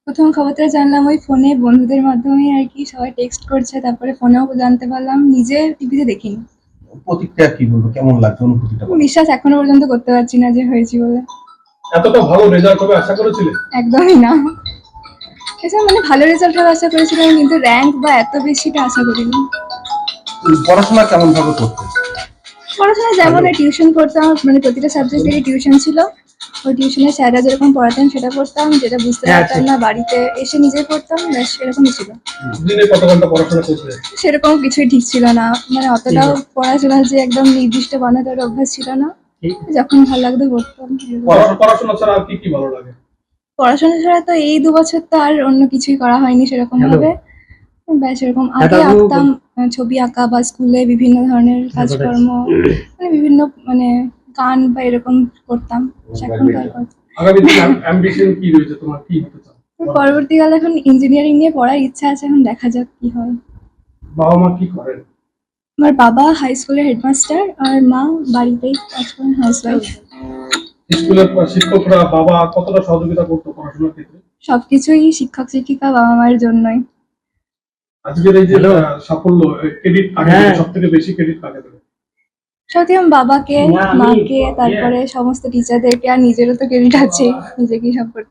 প্রথম খবরটা জানলাম ওই ফোনে বন্ধুদের মাধ্যমেই আর কি, সবাই টেক্সট করছে, তারপরে ফোনেও জানতে পারলাম, নিজে টিভিতে দেখিনি। প্রতিক্রিয়া কি বলবো, কেমন লাগছে অনুভূতিটা? বিশ্বাস এখনো পর্যন্ত করতে পারছি না যে হয়েছি বলে। এতটা ভালো রেজাল্ট হবে আশা করেছিলে? একদমই না। এছাড়া মানে ভালো রেজাল্ট হবে আশা করেছিলাম, কিন্তু র্যাঙ্ক বা এত বেশিটা আশা করিনি। পড়াশোনা কেমন ভাবে করতে? পড়াশোনা যেমন টিউশন করতাম, মানে প্রতিটা সাবজেক্টেরই টিউশন ছিল। ওই টিউশনে স্যাররা যেরকম পড়াতেন সেটা পড়তাম, যেটা বুঝতে পারতাম না বাড়িতে এসে নিজেই পড়তাম, ব্যাস এরকমই ছিল। দিনে কত ঘন্টা পড়াশোনা করতে? সেরকম কিছুই ঠিক ছিল না, মানে অতটাও পড়াশোনা যে একদম নির্দিষ্ট বানানোর অভ্যাস ছিল না, যখন ভালো লাগতো পড়তাম। পড়াশোনা ছাড়া আর কি কি ভালো লাগে? পড়াশোনা ছাড়া তো এই 2 বছর তো আর অন্য কিছুই করা হয়নি সেরকম ভাবে। ব্যাস এরকম আগে আঁকতাম, ছবি আঁকা বা স্কুলে বিভিন্ন ধরনের কাজকর্ম, মানে বিভিন্ন মানে গান বা এরকম করতাম। এখন তো আর করতাম। আগামী দিনে অ্যাম্বিশন কি রয়েছে তোমার, কি হতে চাও? পরবর্তীকালে এখন ইঞ্জিনিয়ারিং নিয়ে পড়ার ইচ্ছা আছে, এখন দেখা যাক কি হয়। বাবা মা কি করেন? আমার বাবা হাই স্কুলের হেডমাস্টার, আর মা বাড়িতেই কাজ করেন, হাউসওয়াইফ। স্কুলের শিক্ষকরা বাবা কতটা সহযোগিতা করতো পড়াশোনার ক্ষেত্রে? সবকিছুই শিক্ষক শিক্ষিকা বাবা মায়ের জন্যই। আজকের এই যে সাফল্য, ক্রেডিট কাকে দেবে? সবথেকে বেশি ক্রেডিট কাকে দেবে? সত্যি আমি বাবাকে, মাকে, তারপরে সমস্ত টিচারদেরকে, আর নিজেরও তো ক্রেডিট আছে, নিজেকেই সব করতে